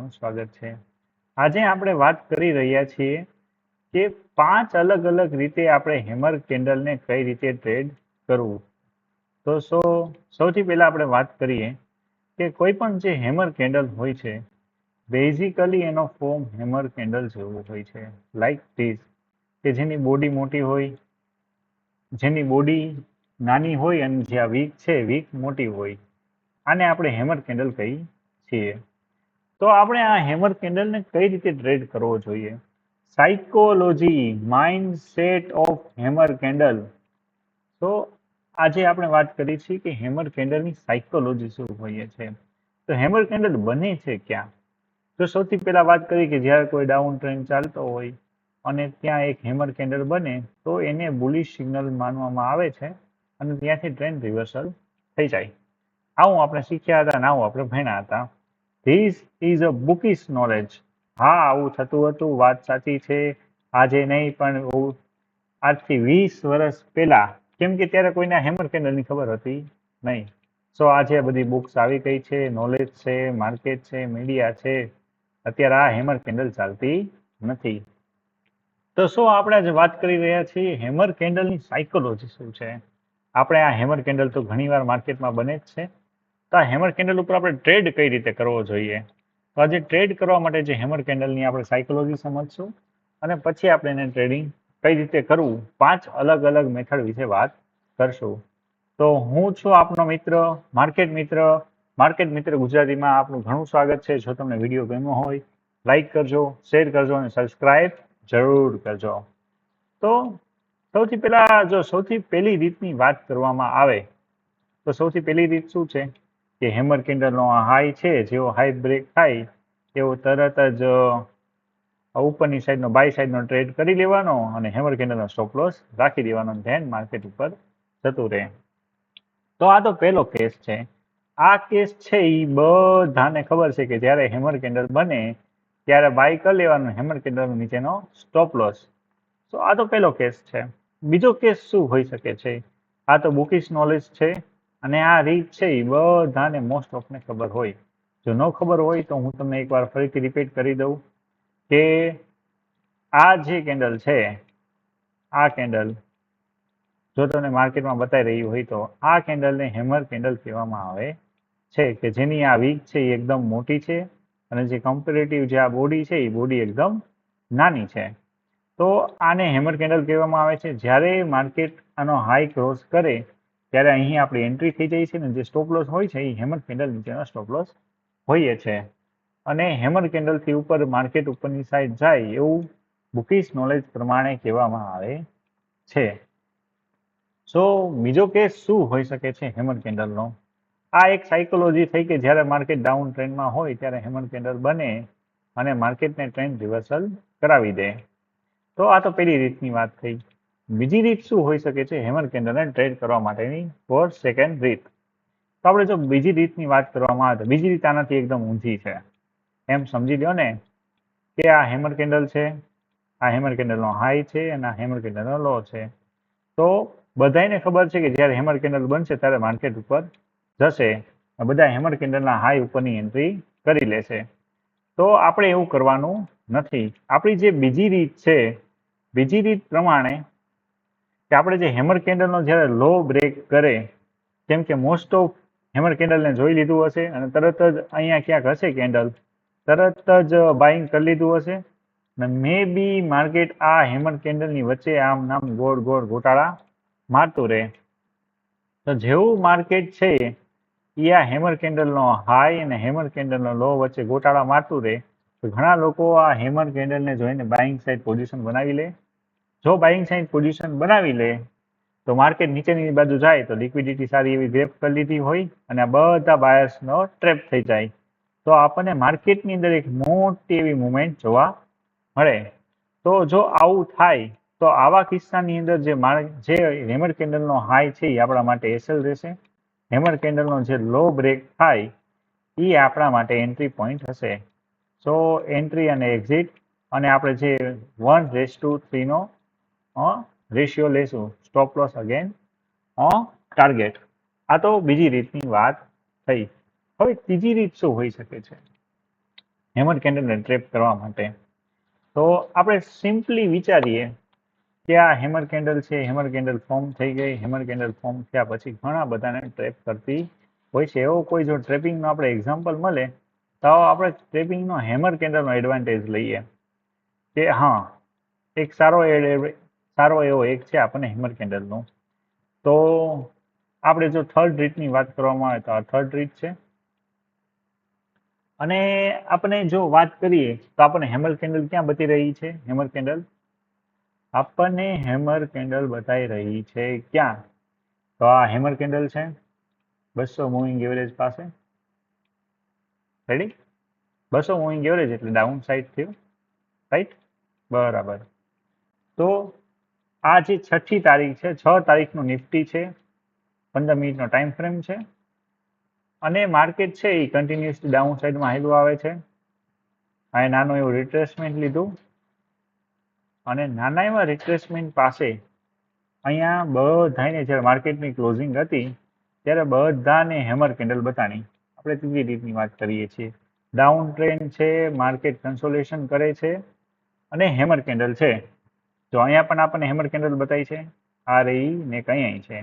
તમારું સ્વાગત છે। આજે આપણે વાત કરી રહ્યા છીએ કે 5 અલગ અલગ રીતે આપણે હેમર કેન્ડલને કઈ રીતે ટ્રેડ કરવું। તો સૌથી પહેલા આપણે વાત કરીએ કે કોઈ પણ જે હેમર કેન્ડલ હોય છે બેઝિકલી એનો ફોર્મ હેમર કેન્ડલ જેવો હોય છે, લાઈક ધીસ, કે જેની બોડી મોટી હોય, જેની બોડી નાની હોય અને જે આ વીક છે વીક મોટી હોય, આને આપણે હેમર કેન્ડલ કહીએ છીએ। તો આપણે આ હેમર કેન્ડલને કઈ રીતે ટ્રેડ કરવો જોઈએ, psychology, mind set of hammer candle. તો આજે આપણે વાત કરી છીએ કે હેમર કેન્ડલની સાયકોલોજી શું હોય છે। તો હેમર કેન્ડલ બને છે ક્યાં? તો સૌથી પહેલા વાત કરી કે જ્યારે કોઈ ડાઉન ટ્રેન્ડ ચાલતો હોય અને ત્યાં એક હેમર કેન્ડલ બને તો એને બુલિશ સિગ્નલ માનવામાં આવે છે અને ત્યાંથી ટ્રેન્ડ રિવર્સલ થઈ જાય। આવું આપણે શીખ્યા હતા અને આવું આપણે ભણ્યા હતા। This is a bookish knowledge. હા, આવું થતું હતું, વાત સાચી છે। આજે નહીં પણ આજથી 20 વર્ષ પહેલા, કેમ કે ત્યારે કોઈને હેમર કેન્ડલની ખબર હતી નહીં। આજે બધી બુક્સ આવી ગઈ છે, નોલેજ છે, માર્કેટ છે, મીડિયા છે, અત્યારે આ હેમર કેન્ડલ ચાલતી નથી। તો આપણે આજે વાત કરી રહ્યા છીએ હેમર કેન્ડલની સાયકોલોજી શું છે। આપણે આ હેમર કેન્ડલ તો ઘણીવાર માર્કેટમાં બને જ છે, તો આ હેમર કેન્ડલ ઉપર આપણે ટ્રેડ કઈ રીતે કરવો જોઈએ। તો આજે ટ્રેડ કરવા માટે જે હેમર કેન્ડલની આપણે સાયકોલોજી સમજશું અને પછી આપણે એને ટ્રેડિંગ કઈ રીતે કરવું, 5 અલગ અલગ મેથડ વિશે વાત કરશું। તો હું છું આપનો મિત્ર માર્કેટ મિત્ર ગુજરાતીમાં આપનું ઘણું સ્વાગત છે। જો તમને વિડીયો ગમ્યો હોય લાઈક કરજો, શેર કરજો અને સબસ્ક્રાઇબ જરૂર કરજો। તો સૌથી પહેલી રીતની વાત કરવામાં આવે તો સૌથી પહેલી રીત શું છે કે હેમર કેન્ડલનો હાઈ છે, જેવો હાઈ બ્રેક થાય એવો તરત જ ઉપરની સાઈડનો બાય સાઈડનો ટ્રેડ કરી લેવાનો અને હેમર કેન્ડલનો સ્ટોપ લોસ રાખી દેવાનો, ધેન માર્કેટ ઉપર જતું રહે। તો આ તો પહેલો કેસ છે। આ કેસ છે એ બધાને ખબર છે કે જ્યારે હેમર કેન્ડલ બને ત્યારે બાય કરી લેવાનો, હેમર કેન્ડલ નીચેનો સ્ટોપ લોસ। તો આ તો પહેલો કેસ છે। બીજો કેસ શું હોઈ શકે છે? આ તો બુકિશ નોલેજ છે અને આ રીત છે એ બધાને મોસ્ટ ઓફને ખબર હોય। જો ન ખબર હોય તો હું તમને એકવાર ફરીથી રિપીટ કરી દઉં કે આ જે કેન્ડલ છે, આ કેન્ડલ જો તમને માર્કેટમાં બતાવી રહ્યું હોય તો આ કેન્ડલને હેમર કેન્ડલ કહેવામાં આવે છે, કે જેની આ વીક છે એ એકદમ મોટી છે અને જે કમ્પેરેટિવ જે આ બોડી છે એ બોડી એકદમ નાની છે। તો આને હેમર કેન્ડલ કહેવામાં આવે છે। જ્યારે માર્કેટ આનો હાઈ ક્રોસ કરે ત્યારે અહીં આપણી એન્ટ્રી થઈ જાય છે ને જે સ્ટોપ લોસ હોય છે એ હેમર કેન્ડલ નીચેનો સ્ટોપ લોસ હોઈએ છે અને હેમર કેન્ડલથી ઉપર માર્કેટ ઉપરની સાઈડ જાય એવું બુકિશ નોલેજ પ્રમાણે કહેવામાં આવે છે। બીજો કેસ શું હોઈ શકે છે હેમર કેન્ડલનો? આ એક સાયકોલોજી થઈ કે જ્યારે માર્કેટ ડાઉન ટ્રેન્ડમાં હોય ત્યારે હેમર કેન્ડલ બને અને માર્કેટને ટ્રેન્ડ રિવર્સલ કરાવી દે। તો આ તો પહેલી રીતની વાત થઈ। બીજી રીત શું હોઈ શકે છે હેમર કેન્ડલને ટ્રેડ કરવા માટેની? ફોર સેકન્ડ રીત। તો આપણે જો બીજી રીતની વાત કરવામાં આવે તો બીજી રીત આનાથી એકદમ ઊંધી છે। એમ સમજી લો ને કે આ હેમર કેન્ડલ છે, આ હેમર કેન્ડલનો હાઈ છે અને આ હેમર કેન્ડલનો લો છે। તો બધાને ખબર છે કે જ્યારે હેમર કેન્ડલ બનશે ત્યારે માર્કેટ ઉપર જશે, બધા હેમર કેન્ડલના હાઈ ઉપરની એન્ટ્રી કરી લેશે। તો આપણે એવું કરવાનું નથી। આપણી જે બીજી રીત છે, બીજી રીત પ્રમાણે કે આપણે જે હેમર કેન્ડલનો જ્યારે લો બ્રેક કરે, કેમ કે મોસ્ટ ઓફ હેમર કેન્ડલને જોઈ લીધું હશે અને તરત જ અહીંયા ક્યાંક હશે કેન્ડલ, તરત જ બાઇંગ કરી લીધું હશે અને મે બી માર્કેટ આ હેમર કેન્ડલની વચ્ચે આમ નામ ગોળ ગોળ ગોટાળા મારતું રહે। તો જેવું માર્કેટ છે એ આ હેમર કેન્ડલનો હાઈ અને હેમર કેન્ડલનો લો વચ્ચે ગોટાળા મારતું રહે તો ઘણા લોકો આ હેમર કેન્ડલને જોઈને બાઇંગ સાઇડ પોઝિશન બનાવી લે। જો બાઇંગ સાઇડ પોઝિશન બનાવી લે તો માર્કેટ નીચેની બાજુ જાય તો લિક્વિડિટી સારી એવી ગ્રેપ કરી લીધી હોય અને આ બધા બાયર્સનો ટ્રેપ થઈ જાય તો આપણને માર્કેટની અંદર એક મોટી એવી મુવમેન્ટ જોવા મળે। તો જો આવું થાય તો આવા કિસ્સાની અંદર જે હેમર કેન્ડલનો હાઈ છે એ આપણા માટે એસએલ રહેશે, હેમર કેન્ડલનો જે લો બ્રેક થાય એ આપણા માટે એન્ટ્રી પોઈન્ટ હશે। એન્ટ્રી અને એક્ઝિટ અને આપણે જે 1:3 નો રેશિયો લેશું, સ્ટોપ લોસ અગેન ટાર્ગેટ। આ તો બીજી રીતની વાત થઈ। હવે ત્રીજી રીત શું હોઈ શકે છે? હેમર કેન્ડલને ટ્રેપ કરવા માટે. તો આપણે સિમ્પલી વિચારીએ કે આ હેમર કેન્ડલ છે, હેમર કેન્ડલ ફોર્મ થઈ ગઈ, હેમર કેન્ડલ ફોર્મ થયા પછી ઘણા બધાને ટ્રેપ કરતી હોય છે. એવો કોઈ જો ટ્રેપિંગનો આપણે એક્ઝામ્પલ મળે તો આપણે ટ્રેપિંગનો હેમર કેન્ડલનો એડવાન્ટેજ લઈએ કે હા એક સારો એવો એક છે આપણને હેમર કેન્ડલનો. તો આપણે જો થર્ડ રીતની વાત કરવામાં આવે તો આ થર્ડ રીત છે. અને આપણે જો વાત કરીએ તો આપણને હેમર કેન્ડલ ક્યાં બતાવી રહી છે? હેમર કેન્ડલ આપણને હેમર કેન્ડલ બતાવી રહી છે ક્યાં? તો આ હેમર કેન્ડલ છે 200 મૂવિંગ એવરેજ પાસે. રેડી? 200 મૂવિંગ એવરેજ એટલે ડાઉન સાઈડ થયું, રાઈટ? બરાબર. તો આ જે 6ઠી તારીખ છે, 6 તારીખનું નિફ્ટી છે, 15 મિનિટનો ટાઈમ ફ્રેમ છે અને માર્કેટ છે એ કન્ટિન્યુઅસલી ડાઉન સાઈડમાં હાલ્યું આવે છે. આ નાનું એવું રિટ્રેસમેન્ટ લીધું અને નાના એવા રિટ્રેસમેન્ટ પાસે અહીંયા બધાને જ્યારે માર્કેટની ક્લોઝિંગ હતી ત્યારે બધાને હેમર કેન્ડલ બતાણી. આપણે ત્રીજી રીતની વાત કરીએ છીએ. ડાઉન ટ્રેન્ડ છે, માર્કેટ કન્સોલેશન કરે છે અને હેમર કેન્ડલ છે. તો અહીંયા પણ આપણને હેમર કેન્ડલ બતાવી છે, આ રહી ને કઈ છે.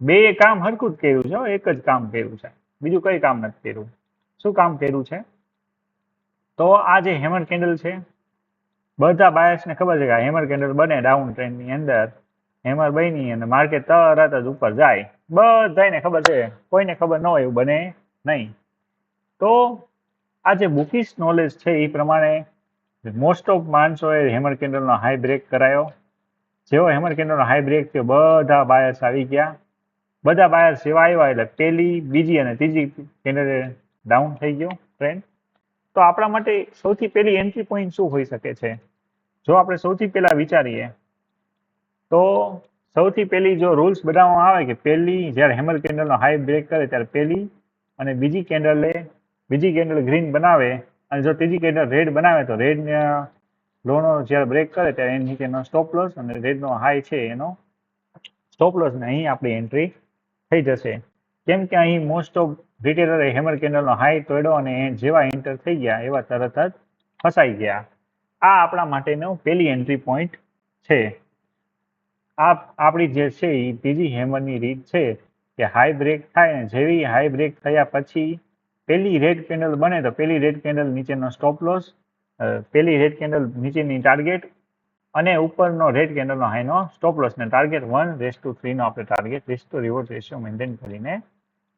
બે કામ હરખું જ કર્યું છે, એક જ કામ કર્યું છે, બીજું કઈ કામ નથી કર્યું. શું કામ કર્યું છે? તો આ જે હેમર કેન્ડલ છે, બધા બાયર્સને ખબર છે કે આ હેમર કેન્ડલ બને ડાઉન ટ્રેન્ડની અંદર, હેમર બની અને માર્કેટ તરત જ ઉપર જાય. બધાને ખબર છે, કોઈને ખબર ન હોય એવું બને નહીં. તો આ જે બુકિશ નોલેજ છે એ પ્રમાણે મોસ્ટ ઓફ માણસોએ હેમર કેન્ડલનો હાઈ બ્રેક કરાયો. જેવો હેમર કેન્ડલનો હાઈ બ્રેક થયો બધા બાયર્સ આવી ગયા. બધા બાયર્સ જેવા આવ્યા એટલે પહેલી, બીજી અને ત્રીજી કેન્ડલ ડાઉન થઈ ગયો ટ્રેન્ડ. તો આપણા માટે સૌથી પહેલી એન્ટ્રી પોઈન્ટ શું હોઈ શકે છે? જો આપણે સૌથી પહેલા વિચારીએ તો સૌથી પહેલી જો રૂલ્સ બનાવવામાં આવે કે પહેલી જ્યારે હેમર કેન્ડલનો હાઈ બ્રેક કરે ત્યારે પહેલી અને બીજી કેન્ડલ ગ્રીન બનાવે અને જો ત્રીજી કેન્ડલ રેડ બનાવે તો રેડ લોનો જ્યારે બ્રેક કરે ત્યારે એની નીચેનો સ્ટોપ લોસ અને રેડનો હાઈ છે એનો સ્ટોપ લોસ ને અહીં આપણી એન્ટ્રી થઈ જશે. કેમ કે અહીં મોસ્ટ ઓફ રિટેલરે હેમર કેન્ડલનો હાઈ તોડ્યો અને જેવા એન્ટર થઈ ગયા એવા તરત જ ફસાઈ ગયા. આ આપણા માટેનો પહેલી એન્ટ્રી પોઈન્ટ છે. આ આપણી જે છે એ ત્રીજી હેમરની રીત છે કે હાઈ બ્રેક થાય ને જેવી હાઈ બ્રેક થયા પછી પહેલી રેડ કેન્ડલ બને તો પહેલી રેડ કેન્ડલ નીચેનો સ્ટોપ લોસ, પહેલી રેડ કેન્ડલ નીચેની ટાર્ગેટ અને ઉપરનો રેડ કેન્ડલનો હાઈનો સ્ટોપ લોસ ને ટાર્ગેટ 1:3 નો આપણે target risk two reward ratio maintain કરીને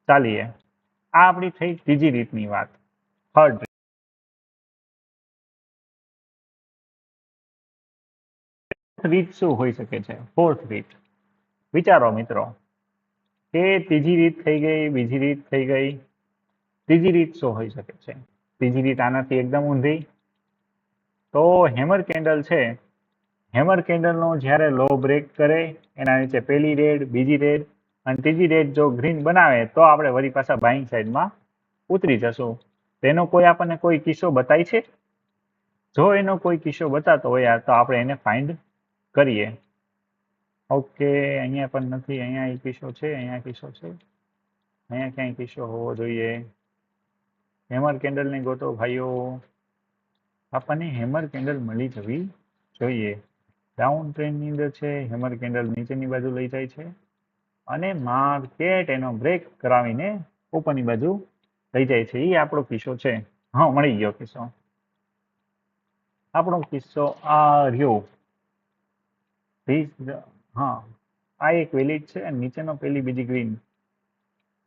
ચાલીએ. આ આપણી થઈ ત્રીજી રીતની વાત. થર્ડ રીત શું હોઈ શકે છે? ફોર્થ રીત. વિચારો મિત્રો કે ત્રીજી રીત થઈ ગઈ, બીજી રીત થઈ ગઈ, ત્રીજી રીત શું હોઈ શકે છે? ત્રીજી રીત આનાથી એકદમ ઊંધી. તો હેમર કેન્ડલ છે, હેમર કેન્ડલનો જ્યારે લો બ્રેક કરે એના નીચે પહેલી રેડ, બીજી રેડ અને ત્રીજી રેડ જો ગ્રીન બનાવે તો આપણે વળી પાછા બાઇંગ સાઈડમાં ઉતરી જશું. તેનો કોઈ આપણને કોઈ કિસ્સો બતાય છે? જો એનો કોઈ કિસ્સો બતાતો હોય તો આપણે એને ફાઇન્ડ કરીએ. ઓકે, અહીંયા પણ નથી, અહીંયા એક કિસ્સો છે, અહીંયા કિસ્સો છે, અહીંયા ક્યાંય કિસ્સો હોવો જોઈએ. હેમર કેન્ડલને ગોતો ભાઈઓ. આપણને હેમર કેન્ડલ મળી જવી જોઈએ. ડાઉન ટ્રેન્ડની અંદર છે, હેમર કેન્ડલ નીચેની બાજુ લઈ જાય છે અને માર્કેટ એનો બ્રેક કરાવીને ઉપરની બાજુ લઈ જાય છે. એ આપણો કિસ્સો છે. હા, મળી ગયો કિસ્સો. આપણો કિસ્સો આ રહ્યો. હા, આ એક વેલિડ છે અને નીચેનો પહેલી બીજી ગ્રીન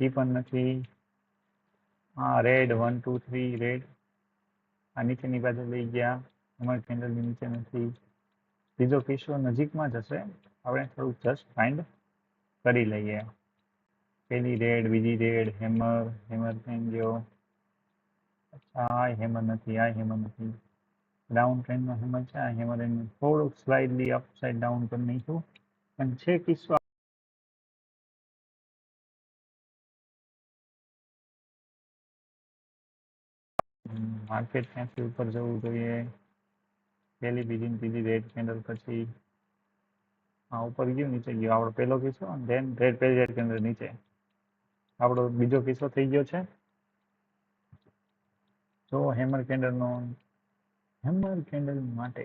એ પણ નથી. હા, રેડ 1 2 3 રેડ આ નીચેની બાજુ લઈ ગયા, હેમર કેન્ડલની નીચે નથી. બીજો કિસ્સો નજીકમાં જ હશે, આપણે થોડુંક જસ્ટ ફાઇન્ડ કરી લઈએ. પહેલી રેડ, બીજી રેડ, હેમર થઈ ગયો. આ હેમર નથી, આ હેમર નથી. ડાઉન ટ્રેન્ડનો હેમર છે, આ હેમર એને થોડુંક સ્લાઇડલી અપસાઇડ ડાઉન કરી નાખ્યું પણ છે કિસ્સો. માર્કેટ ક્યાંથી ઉપર જવું જોઈએ? પહેલી, બીજી, ત્રીજી રેડ કેન્ડલ પછી હા ઉપર ગયું, નીચે ગયો. આપણો પહેલો કિસ્સો અને ધેન પહેલી રેડ કેન્ડલ નીચે આપણો બીજો કિસ્સો થઈ ગયો છે. તો હેમર કેન્ડલ માટે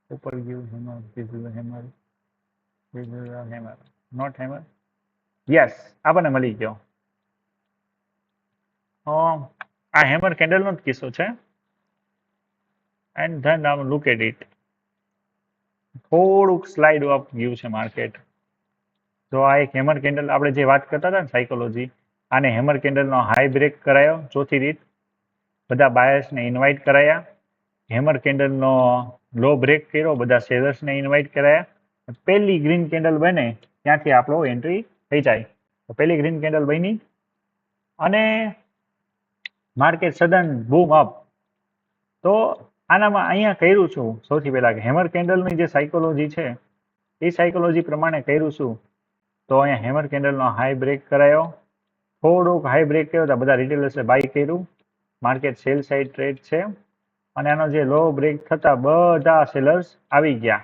ઉપર ગયું hammer, this is a hammer, this is a hammer, not hammer. Yes, આપણને મળી ગયો. આ હેમર કેન્ડલનો જ કિસ્સો છે. And then now look at it. થોડુંક સ્લાઇડ અપ ગયું છે માર્કેટ. તો આ એક હેમર કેન્ડલ, આપણે જે વાત કરતા હતા ને સાયકોલોજી, આને હેમર કેન્ડલનો હાઈ બ્રેક કરાયો. ચોથી રીત, બધા બાયર્સને ઇન્વાઇટ કરાયા. હેમર કેન્ડલનો લો બ્રેક કર્યો, બધા સેલર્સને ઇન્વાઇટ કરાયા. પહેલી ગ્રીન કેન્ડલ બને ત્યાંથી આપણો એન્ટ્રી થઈ જાય. તો પહેલી ગ્રીન કેન્ડલ બની અને માર્કેટ સડન બૂમ અપ. તો આનામાં અહીંયા કર્યું છું સૌથી પહેલા કે હેમર કેન્ડલની જે સાયકોલોજી છે એ સાયકોલોજી પ્રમાણે કર્યું છું. તો અહીંયા હેમર કેન્ડલનો હાઈ બ્રેક કરાયો. થોડોક હાઈ બ્રેક કર્યો તો બધા રિટેલર્સે બાય કર્યું. માર્કેટ સેલ સાઇડ ટ્રેડ છે અને આનો જે લો બ્રેક થતા બધા સેલર્સ આવી ગયા.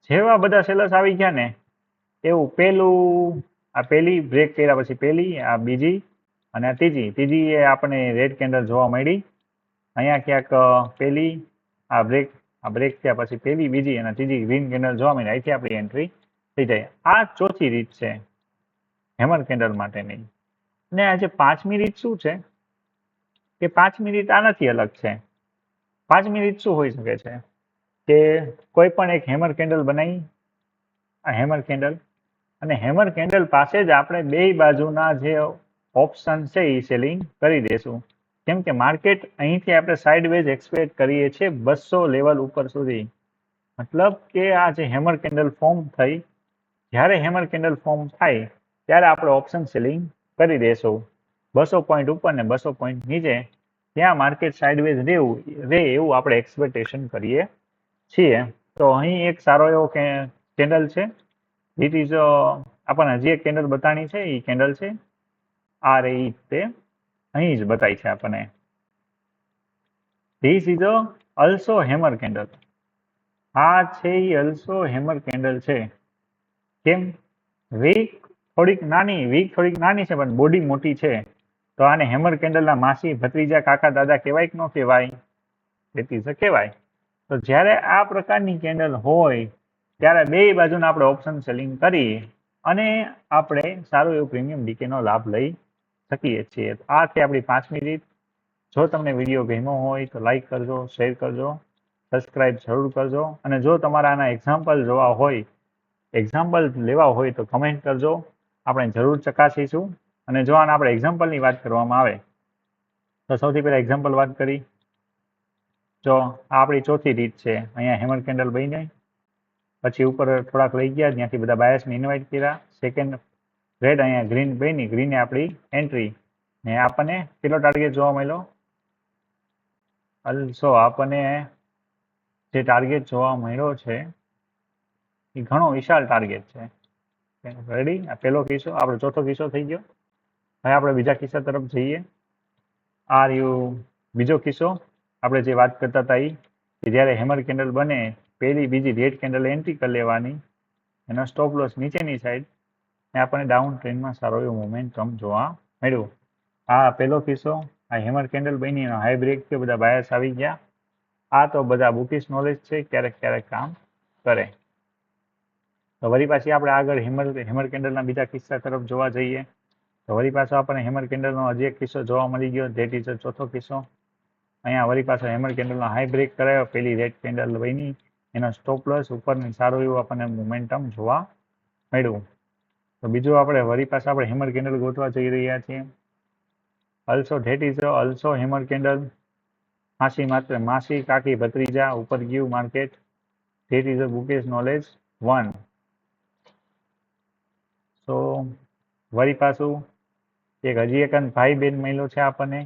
જેવા બધા સેલર્સ આવી ગયા ને એવું આ પહેલી બ્રેક કર્યા પછી પહેલી, આ બીજી અને આ ત્રીજી એ આપણને રેડ કેન્ડલ જોવા મળી. અહીંયા ક્યાંક પહેલી, આ બ્રેક થયા પછી પહેલી, બીજી અને ત્રીજી ગ્રીન કેન્ડલ જોવા મળી. અહીંથી આપણી એન્ટ્રી થઈ જાય. આ ચોથી રીત છે હેમર કેન્ડલ માટેની. અને આ જે પાંચમી રીત શું છે કે પાંચમી રીત આનાથી અલગ છે. પાંચમી રીત શું હોઈ શકે છે કે કોઈ પણ એક હેમર કેન્ડલ બનાવી, આ હેમર કેન્ડલ, અને હેમર કેન્ડલ પાસે જ આપણે બે બાજુના જે ઓપ્શન છે એ સેલિંગ કરી દેશું. કેમ કે માર્કેટ અહીંથી આપણે સાઇડવેઝ એક્સપેક્ટ કરીએ છીએ 200 લેવલ ઉપર સુધી. મતલબ કે આ જે હેમર કેન્ડલ ફોર્મ થઈ, જ્યારે હેમર કેન્ડલ ફોર્મ થાય ત્યારે આપણે ઓપ્શન સેલિંગ કરી દેશું 200 પોઈન્ટ ઉપર ને 200 પોઈન્ટ નીચે. ત્યાં માર્કેટ સાઇડવેઝ રહે એવું આપણે એક્સપેક્ટેશન કરીએ છીએ. તો અહીં એક સારો એવો કેન્ડલ છે. ઇટ ઇઝ આપણને હજી એક કેન્ડલ બતાણી છે, એ કેન્ડલ છે આ રહી, તે અહીં જ બતાવી છે આપણને. This is also hammer candle. આ છે એ અલ્સો હેમર કેન્ડલ છે. કેમ? વીક થોડીક નાની છે પણ બોડી મોટી છે. તો આને હેમર કેન્ડલના માસી, ભત્રીજા, કાકા, દાદા કહેવાય કે ન કહેવાય? કહેવાય. તો જ્યારે આ પ્રકારની કેન્ડલ હોય ત્યારે બે બાજુના આપણે ઓપ્શન સેલિંગ કરી અને આપણે સારું એવું પ્રીમિયમ ડીકેનો લાભ લઈ શકીએ છીએ. આ છે આપણી પાંચમી રીત. જો તમને વિડીયો ગમ્યો હોય તો લાઈક કરજો, શેર કરજો, સબસ્ક્રાઈબ જરૂર કરજો. અને જો તમારા આના એક્ઝામ્પલ જોવા હોય, એક્ઝામ્પલ લેવા હોય તો કમેન્ટ કરજો, આપણે જરૂર ચકાસીશું. અને જો આના આપણે એક્ઝામ્પલની વાત કરવામાં આવે તો સૌથી પહેલા એક્ઝામ્પલ વાત કરી. જો આ આપણી ચોથી રીત છે. અહીંયા હેમર કેન્ડલ બની, પછી ઉપર થોડાક લઈ ગયા, ત્યાંથી બધા બાયર્સને ઇન્વાઇટ કર્યા. સેકન્ડ રેડ, અહીંયા ગ્રીન બની, ગ્રીને આપણી એન્ટ્રી ને આપણને કેટલો ટાર્ગેટ જોવા મળ્યો? અલ્સો આપણને જે ટાર્ગેટ જોવા મળ્યો છે એ ઘણો વિશાળ ટાર્ગેટ છે. રેડી? આ પહેલો કિસ્સો, આપણો ચોથો કિસ્સો થઈ ગયો. હવે આપણે બીજા કિસ્સા તરફ જઈએ. બીજો કિસ્સો આપણે જે વાત કરતા હતા એ કે જ્યારે હેમર કેન્ડલ બને, પહેલી બીજી રેડ કેન્ડલ એન્ટ્રી કરી લેવાની, એનો સ્ટોપ લોસ નીચેની સાઈડ, ને આપણને ડાઉન ટ્રેન્ડમાં સારો એવો મોમેન્ટમ જોવા મળ્યું. આ પહેલો કિસ્સો. આ હેમર કેન્ડલ બની, એનો હાઈ બ્રેક થયો, બધા બાયર્સ આવી ગયા. આ તો બધા બુકિશ નોલેજ છે, ક્યારેક કામ કરે. તો વળી પાછી આપણે આગળ હેમર કેન્ડલના બીજા કિસ્સા તરફ જોવા જઈએ. તો વળી પાછો આપણને હેમર કેન્ડલનો હજી એક કિસ્સો જોવા મળી ગયો. ધેટ ઇઝ ચોથો કિસ્સો. અહીંયા વળી પાછો હેમર કેન્ડલનો હાઈ બ્રેક કરાયો, પેલી રેડ કેન્ડલ બની, એનો સ્ટોપ લોસ ઉપરની સારું એવું આપણને મોમેન્ટમ જોવા મળ્યું. તો બીજું આપણે વળી પાછા આપણે હેમર કેન્ડલ ગોતવા જઈ રહ્યા છીએ. Also that is also hammer candle. માસી, કાકી, ભત્રીજા, ઉપર ગયું market. That is bookish knowledge 1. તો વળી પાછું હજી એક ભાઈ બેન મળ્યો છે આપણને.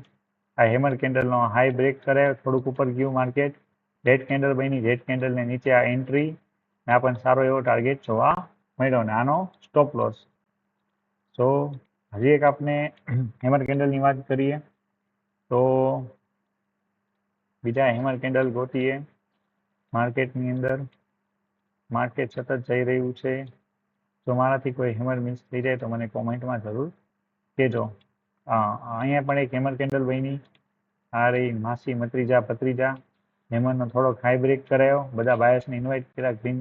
આ હેમર કેન્ડલનો હાઈ બ્રેક કરે, થોડુંક ઉપર ગયું માર્કેટ. રેડ કેન્ડલ બની, રેડ કેન્ડલને નીચે આ એન્ટ્રી ને આપણને સારો એવો ટાર્ગેટ જોવા મળ્યો ને આનો સ્ટોપ લોસ. તો હજી એક આપણે હેમર કેન્ડલની વાત કરીએ તો બીજા હેમર કેન્ડલ ગોતીએ માર્કેટની અંદર. માર્કેટ સતત જઈ રહ્યું છે. જો મારાથી કોઈ હેમર મિસ થઈ જાય તો મને કોમેન્ટમાં જરૂર કહેજો. અહીંયા પણ એક હેમર કેન્ડલ બની, આ રહી માસી મત્રીજા ભત્રીજા. હેમરનો થોડોક હાઈ બ્રેક કરાયો, બધા બાયસને ઇન્વાઇટ કર્યા. ગ્રીન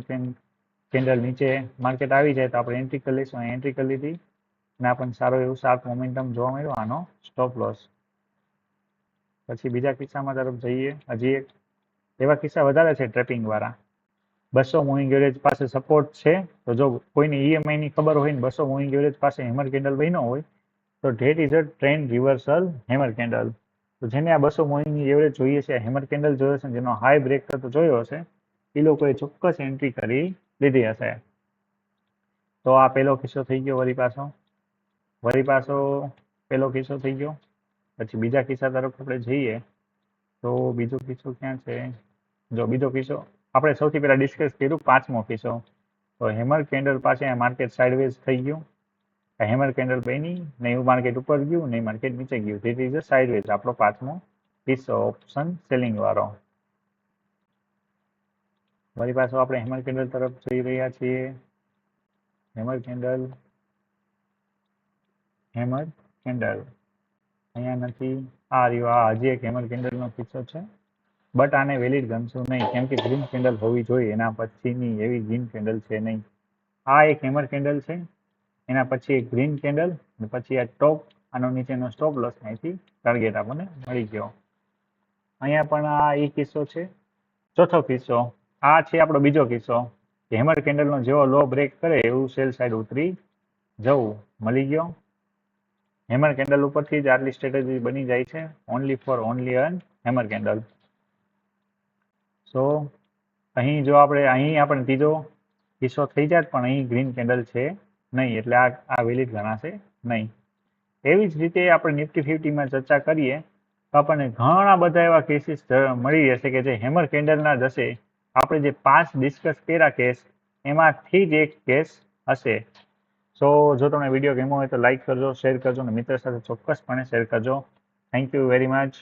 કેન્ડલ નીચે માર્કેટ આવી જાય તો આપણે એન્ટ્રી કરી લઈશું. એન્ટ્રી કરી લીધી અને આપણને સારું એવું શાર્પ મોમેન્ટમ જોવા મળ્યું. આનો સ્ટોપ લોસ. પછી બીજા કિસ્સામાં તરફ જઈએ. હજી એક એવા કિસ્સા વધારે છે ટ્રેપિંગ વાળા. 200 મૂવિંગ એવરેજ પાસે સપોર્ટ છે, તો જો કોઈને ઈએમઆઈ ની ખબર હોય ને 200 મૂવિંગ એવરેજ પાસે હેમર કેન્ડલ બન્યો હોય તો that is a trend reversal hammer candle. તો જેને આ 200 મૂવિંગ એવરેજ જોઈએ છે, હેમર કેન્ડલ જોયો છે, જેનો હાઈ બ્રેક થતો જોયો હશે, એ લોકોએ ચોક્કસ એન્ટ્રી કરી લીધી હશે. તો આ પહેલો કિસ્સો થઈ ગયો. વળી પાછો પહેલો કિસ્સો થઈ ગયો. પછી બીજા કિસ્સા તરફ આપણે જઈએ તો બીજો કિસ્સો ક્યાં છે? જો બીજો કિસ્સો આપણે સૌથી પહેલા ડિસ્કસ કર્યું, પાંચમો કિસ્સો. તો હેમર કેન્ડલ પાસે માર્કેટ સાઇડવેઝ થઈ ગયું. હેમર કેન્ડલ બની, નહીં માર્કેટ ઉપર ગયું, નહીં માર્કેટ નીચે ગયું. This is a sideways. આપણો પાંચમો કિસ્સો ઓપ્શન સેલિંગ વાળો. વળી પાછો આપણે હેમર કેન્ડલ તરફ જઈ રહ્યા છીએ. હેમર કેન્ડલ અહીંયા નથી. આ રહ્યો. આ હજી એક હેમર કેન્ડલનો કિસ્સો છે, બટ આને વેલિડ ગણશું નહીં, કેમ કે ગ્રીન કેન્ડલ હોવી જોઈએ. એના પછીની એવી ગ્રીન કેન્ડલ છે નહીં. આ એક હેમર કેન્ડલ છે, એના પછી એક ગ્રીન કેન્ડલ, અને પછી આ ટોપ, આનો નીચેનો સ્ટોપ લોસ, અહીંથી ટાર્ગેટ આપણને મળી ગયો. અહીંયા પણ આ એ કિસ્સો છે. ચોથો કિસ્સો આ છે આપણો બીજો કિસ્સો, કે હેમર કેન્ડલનો જેવો લો બ્રેક કરે એવું સેલ સાઈડ ઉતરી જવું. મળી ગયો. હેમર કેન્ડલ ઉપરથી જ આટલી સ્ટ્રેટેજી બની જાય છે, only for only an hammer candle. So અહીં જો આપણે ત્રીજો કિસ્સો થઈ જાય, પણ અહીં ગ્રીન કેન્ડલ છે નહીં, એટલે આ વેલિડ ગણાશે નહીં. એવી જ રીતે આપણે નિફ્ટી 50માં ચર્ચા કરીએ તો આપણને ઘણા બધા એવા કેસીસ મળી જશે કે જે હેમર કેન્ડલના જ હશે. આપણે જે 5 ડિસ્કસ કર્યા કેસ, એમાંથી જ એક કેસ હશે. સો જો તમને વિડીયો ગમ્યો હોય તો લાઈક કરજો, શેર કરજો અને મિત્ર સાથે ચોક્કસપણે શેર કરજો. Thank you very much.